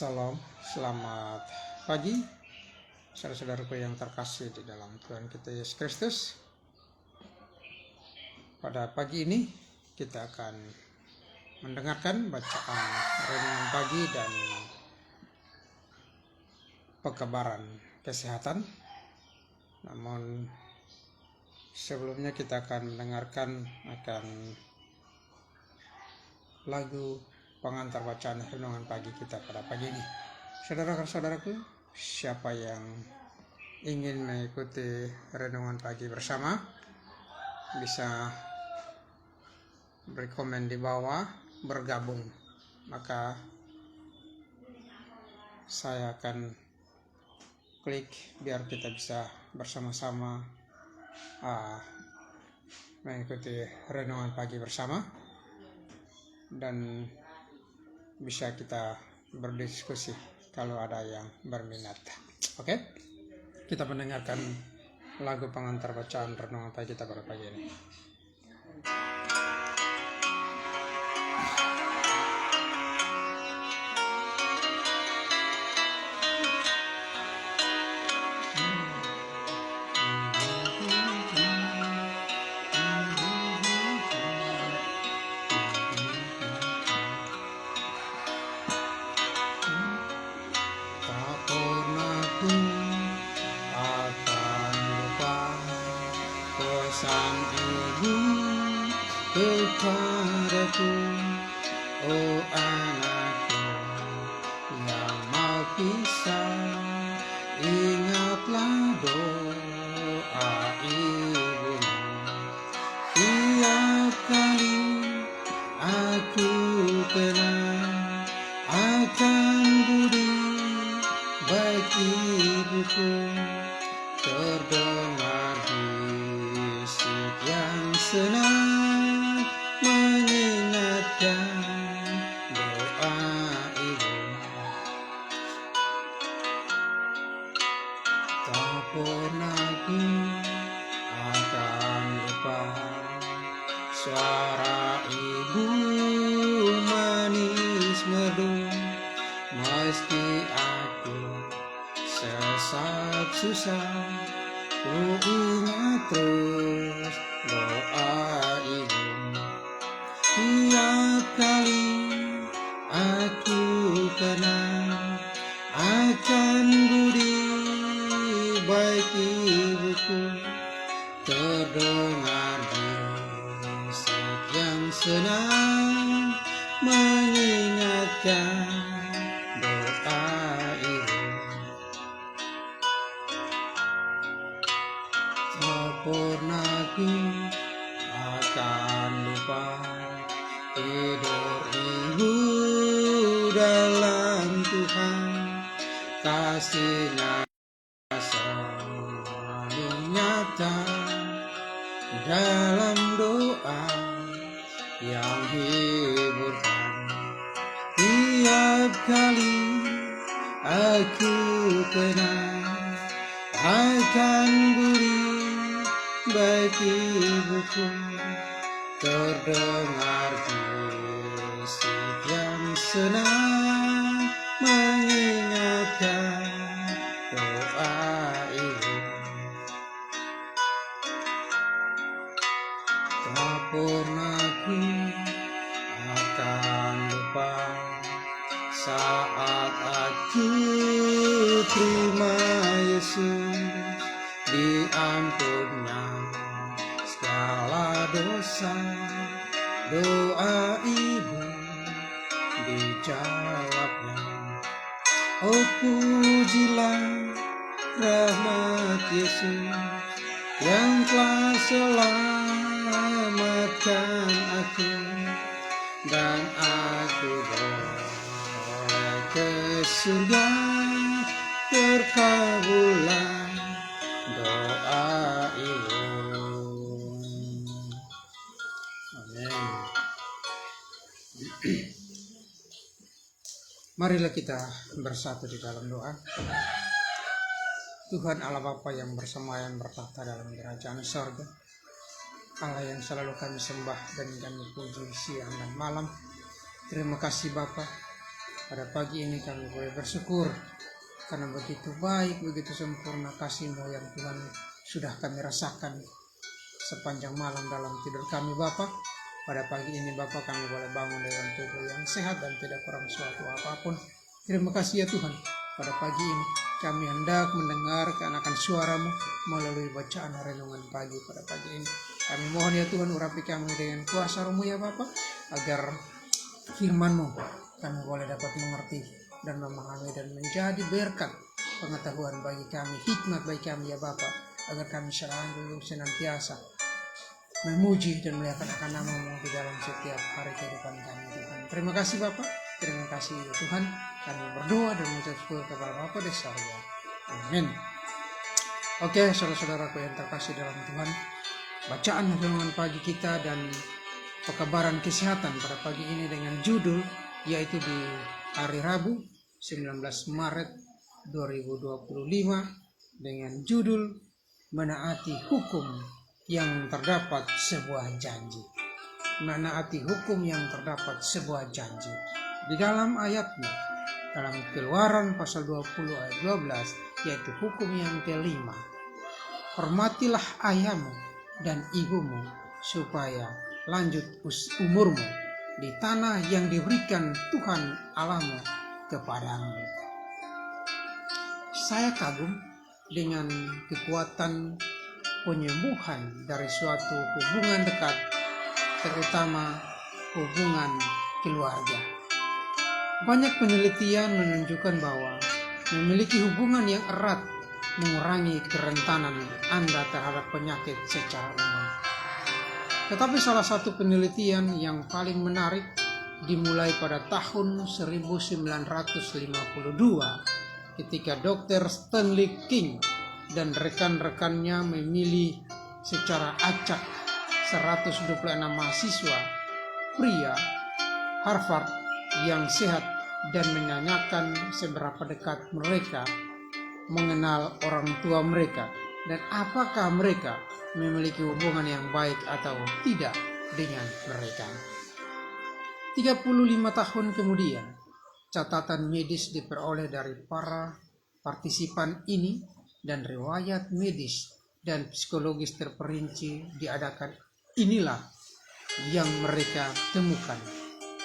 Salam, selamat pagi saudara-saudaraku yang terkasih di dalam Tuhan kita Yesus Kristus. Pada pagi ini kita akan mendengarkan bacaan renungan pagi dan pekabaran kesehatan. Namun sebelumnya kita akan mendengarkan akan lagu pengantar bacaan renungan pagi kita pada pagi ini. Saudara-saudaraku, siapa yang ingin mengikuti renungan pagi bersama bisa beri komen di bawah bergabung, maka saya akan klik biar kita bisa bersama-sama mengikuti renungan pagi bersama dan bisa kita berdiskusi kalau ada yang berminat. Oke? Kita mendengarkan lagu pengantar bacaan renungan pagi kita pada pagi ini. Pesan ibu kepadaku, oh anakku yang mau pisah, ingatlah doa ibumu. Tiap kali aku kenang akan budi baik ibuku, terdengar bisik yang senang mengingatkan doa ibu. Tak pernah ku akan lupa suara ibu manis merdu, meski aku sesak susah, ku ingat terus doa ibu. Tiap kali aku kenang akan budi baik ibuku, terdengar bisik yang senang mengingatkan doa ibu. Tak pernah ku akan lupa tidur ibu dalam Tuhan, kasih-Nya selalu nyata dalam doa yang hiburkan. Tiap kali aku kenang akan budi baik ibuku, terdengar bisik yang senang mengingatkan doa ibu. Tak pernah ku akan lupa saat aku terima Yesus, diampunnya segala dosa, doa ibu dijawabnya. Oh pujilah rahmat Yesus yang telah selamatkan aku, dan aku boleh ke surga, terkabullah doa ibu. Amin. Marilah kita bersatu di dalam doa. Tuhan Allah Bapa yang bersemayam bertahta dalam kerajaan sorga, Allah yang selalu kami sembah dan kami puji siang dan malam. Terima kasih Bapa, Pada pagi ini kami boleh bersyukur karena begitu baik, begitu sempurna kasih-Mu yang Tuhan sudah kami rasakan sepanjang malam dalam tidur kami Bapa. Pada pagi ini Bapa kami boleh bangun dengan tubuh yang sehat dan tidak kurang suatu apapun. Terima kasih ya Tuhan. Pada pagi ini kami hendak mendengarkan akan suara-Mu melalui bacaan renungan pagi pada pagi ini. Kami mohon ya Tuhan, urapi kami dengan kuasa Roh-Mu ya Bapa, agar firman-Mu kami boleh dapat mengerti dan memahami dan menjadi berkat pengetahuan bagi kami, hikmat bagi kami ya Bapa, agar kami selalu senantiasa memuji dan melihat akan nama-Mu di dalam setiap hari kehidupan kami Tuhan. Terima kasih Bapa, terima kasih ya Tuhan. Kami berdoa dan mengucap syukur kepada Bapa di surga. Amin. Oke, saudara-saudaraku yang terkasih dalam Tuhan, bacaan renungan pagi kita dan pekabaran kesehatan pada pagi ini dengan judul yaitu di hari Rabu 19 Maret 2025 dengan judul menaati hukum yang terdapat sebuah janji. Menaati hukum yang terdapat sebuah janji. Di dalam ayatnya, dalam Keluaran pasal 20 ayat 12, yaitu hukum yang kelima. Hormatilah ayahmu dan ibumu supaya lanjut umurmu di tanah yang diberikan Tuhan Allahmu kepadamu. Saya kagum dengan kekuatan penyembuhan dari suatu hubungan dekat, terutama hubungan keluarga. Banyak penelitian menunjukkan bahwa memiliki hubungan yang erat mengurangi kerentanan Anda terhadap penyakit secara umum. Tetapi salah satu penelitian yang paling menarik dimulai pada tahun 1952 ketika Dr. Stanley King dan rekan-rekannya memilih secara acak 126 mahasiswa pria Harvard yang sehat dan menanyakan seberapa dekat mereka mengenal orang tua mereka dan apakah mereka memiliki hubungan yang baik atau tidak dengan mereka. 35 tahun kemudian, catatan medis diperoleh dari para partisipan ini dan riwayat medis dan psikologis terperinci diadakan. Inilah yang mereka temukan.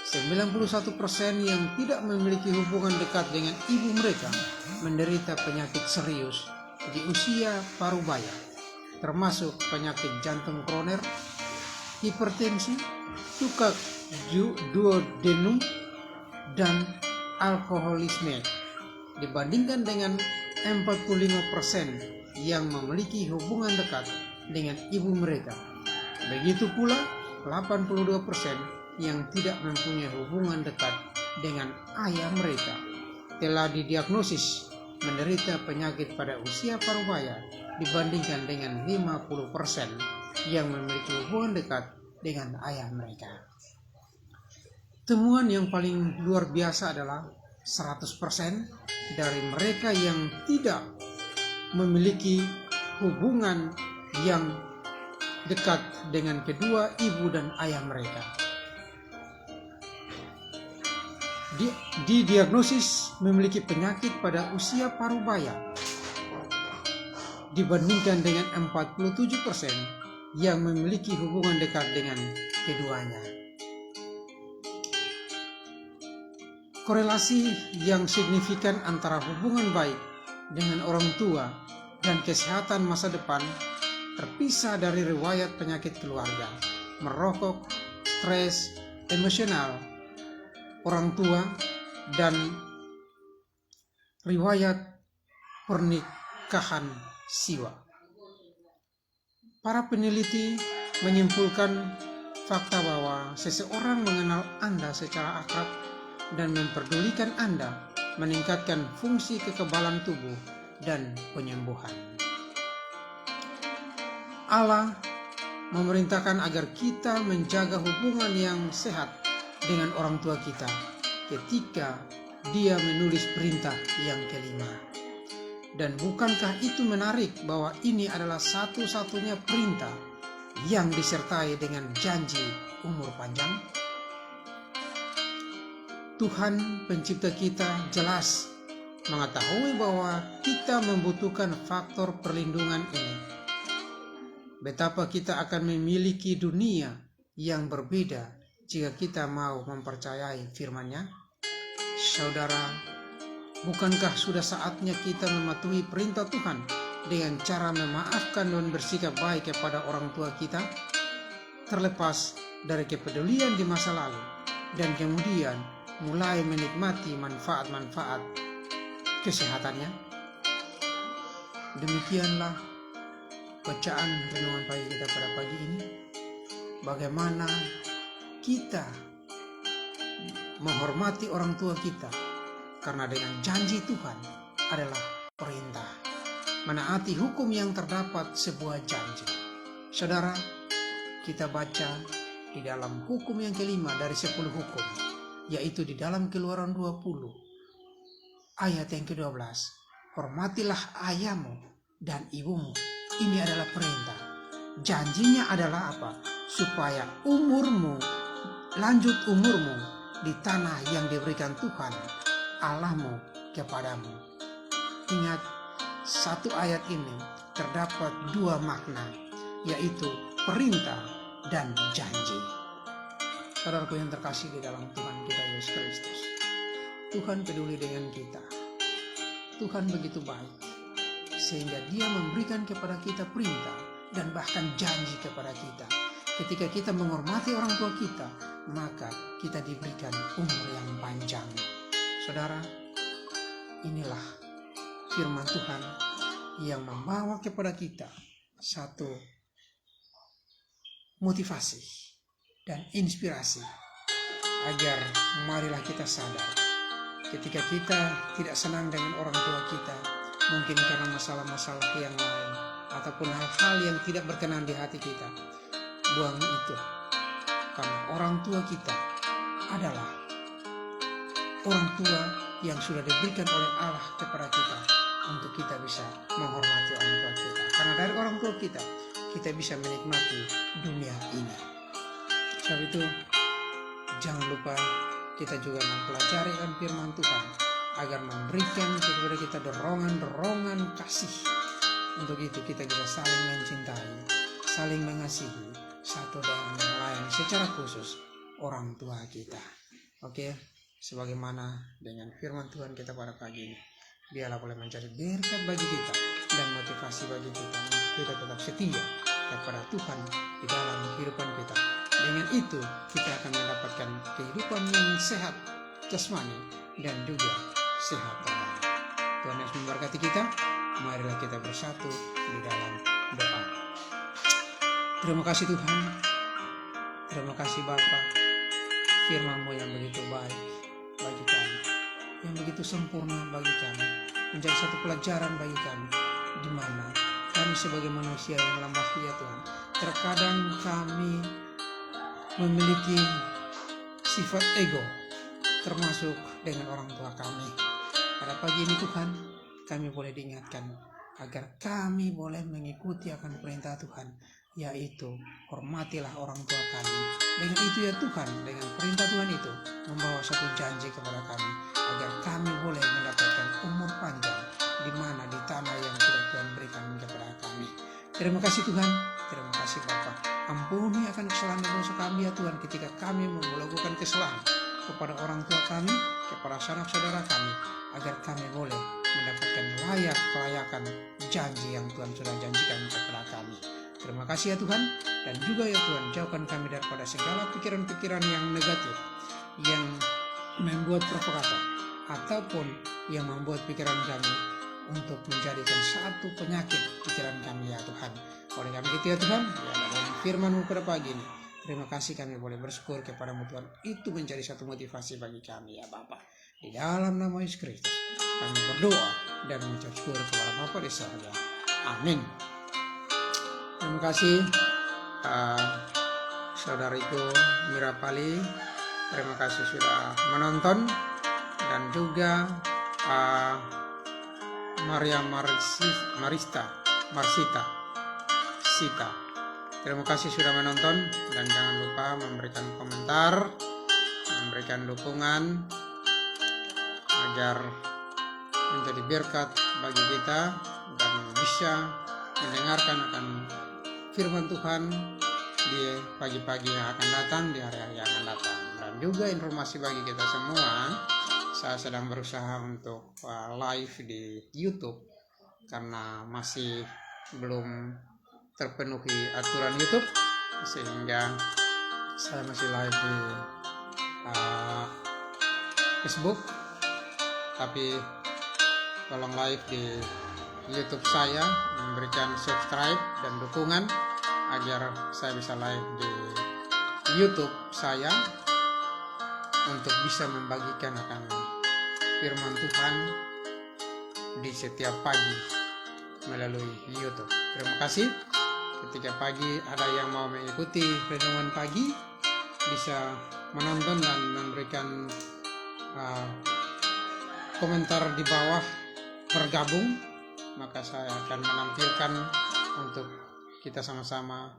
91% yang tidak memiliki hubungan dekat dengan ibu mereka menderita penyakit serius di usia parubaya, termasuk penyakit jantung koroner, hipertensi, tukak duodenum, dan alkoholisme, dibandingkan dengan 45% yang memiliki hubungan dekat dengan ibu mereka. Begitu pula 82% yang tidak mempunyai hubungan dekat dengan ayah mereka telah didiagnosis menderita penyakit pada usia parubaya, dibandingkan dengan 50% yang memiliki hubungan dekat dengan ayah mereka. Temuan yang paling luar biasa adalah 100% dari mereka yang tidak memiliki hubungan yang dekat dengan kedua ibu dan ayah mereka didiagnosis memiliki penyakit pada usia parubaya, dibandingkan dengan 47% yang memiliki hubungan dekat dengan keduanya. Korelasi yang signifikan antara hubungan baik dengan orang tua dan kesehatan masa depan terpisah dari riwayat penyakit keluarga, merokok, stres, emosional, orang tua, dan riwayat pernikahan siwa. Para peneliti menyimpulkan fakta bahwa seseorang mengenal Anda secara akrab dan memperdulikan Anda meningkatkan fungsi kekebalan tubuh dan penyembuhan. Allah memerintahkan agar kita menjaga hubungan yang sehat dengan orang tua kita ketika Dia menulis perintah yang kelima. Dan bukankah itu menarik bahwa ini adalah satu-satunya perintah yang disertai dengan janji umur panjang? Tuhan pencipta kita jelas mengetahui bahwa kita membutuhkan faktor perlindungan ini. Betapa kita akan memiliki dunia yang berbeda jika kita mau mempercayai firman-Nya. Saudara, bukankah sudah saatnya kita mematuhi perintah Tuhan dengan cara memaafkan dan bersikap baik kepada orang tua kita, terlepas dari kepedulian di masa lalu, dan kemudian mulai menikmati manfaat-manfaat kesehatannya? Demikianlah bacaan renungan pagi kita pada pagi ini. Bagaimana kita menghormati orang tua kita, karena dengan janji Tuhan adalah perintah. Menaati hukum yang terdapat sebuah janji. Saudara, kita baca di dalam hukum yang kelima dari 10 hukum, yaitu di dalam Keluaran 20 ayat yang ke-12. Hormatilah ayahmu dan ibumu. Ini adalah perintah. Janjinya adalah apa? Supaya lanjut umurmu di tanah yang diberikan Tuhan Allahmu kepadamu. Ingat, satu ayat ini terdapat 2 makna, yaitu perintah dan janji. Saudaraku yang terkasih di dalam Tuhan kita Yesus Kristus, Tuhan peduli dengan kita. Tuhan begitu baik sehingga Dia memberikan kepada kita perintah dan bahkan janji kepada kita. Ketika kita menghormati orang tua kita, maka kita diberikan umur yang panjang. Saudara, inilah firman Tuhan yang membawa kepada kita satu motivasi dan inspirasi agar marilah kita sadar ketika kita tidak senang dengan orang tua kita, mungkin karena masalah-masalah yang lain ataupun hal-hal yang tidak berkenan di hati kita, buang itu, karena orang tua kita adalah orang tua yang sudah diberikan oleh Allah kepada kita untuk kita bisa menghormati orang tua kita. Karena dari orang tua kita, kita bisa menikmati dunia ini. Sebab itu, jangan lupa kita juga mempelajari firman Tuhan agar memberikan kepada kita dorongan kasih. Untuk itu kita bisa saling mencintai, saling mengasihi satu dengan yang lain, secara khusus orang tua kita. Oke, sebagaimana dengan firman Tuhan kita pada pagi ini, biarlah boleh menjadi berkat bagi kita dan motivasi bagi kita untuk kita tetap setia kepada Tuhan di dalam kehidupan kita. Dengan itu kita akan mendapatkan kehidupan yang sehat jasmani dan juga sehat rohani. Tuhan Yesus memberkati kita. Marilah kita bersatu di dalam doa. Terima kasih Tuhan. Terima kasih Bapa. Firman-Mu yang begitu baik bagi kami, yang begitu sempurna bagi kami, menjadi satu pelajaran bagi kami, di mana kami sebagai manusia yang lemah ya Tuhan, terkadang kami memiliki sifat ego, termasuk dengan orang tua kami. Pada pagi ini Tuhan, kami boleh diingatkan agar kami boleh mengikuti akan perintah Tuhan, yaitu hormatilah orang tua kami. Dengan itu ya Tuhan, dengan perintah Tuhan itu membawa satu janji kepada kami agar kami boleh mendapatkan umur panjang di mana di tanah yang sudah Tuhan berikan kepada kami. Terima kasih Tuhan, terima kasih Bapa. Ampuni akan kesalahan dan dosa kami ya Tuhan ketika kami melakukan kesalahan kepada orang tua kami, kepada sanak saudara kami, agar kami boleh mendapatkan kelayakan janji yang Tuhan sudah janjikan kepada kami. Terima kasih ya Tuhan, dan juga ya Tuhan, jauhkan kami daripada segala pikiran-pikiran yang negatif, yang membuat provokator, ataupun yang membuat pikiran kami untuk menjadikan satu penyakit pikiran kami ya Tuhan. Oleh kami itu ya Tuhan, ya dalam firman-Mu pada pagi ini, terima kasih kami boleh bersyukur kepada-Mu Tuhan. Itu menjadi satu motivasi bagi kami ya Bapa. Di dalam nama Yesus Kristus kami berdoa dan mengucap syukur kepada Bapa di surga. Amin. Terima kasih saudariku Mira Pali. Terima kasih sudah menonton, dan juga Maria Sita. Terima kasih sudah menonton, dan jangan lupa memberikan komentar, memberikan dukungan, agar menjadi berkat bagi kita dan bisa mendengarkan akan firman Tuhan di pagi-pagi yang akan datang, di hari-hari yang akan datang. Dan juga informasi bagi kita semua, saya sedang berusaha untuk live di YouTube karena masih belum terpenuhi aturan YouTube, sehingga saya masih live di Facebook, tapi tolong live di YouTube saya, memberikan subscribe dan dukungan agar saya bisa live di YouTube saya untuk bisa membagikan akan firman Tuhan di setiap pagi melalui YouTube. Terima kasih. Ketika pagi ada yang mau mengikuti renungan pagi, bisa menonton dan memberikan komentar di bawah bergabung, maka saya akan menampilkan untuk kita sama-sama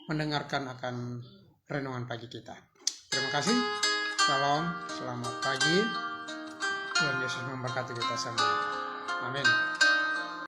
mendengarkan akan renungan pagi kita. Terima kasih. Salam, selamat pagi. Tuhan Yesus memberkati kita semua. Amin.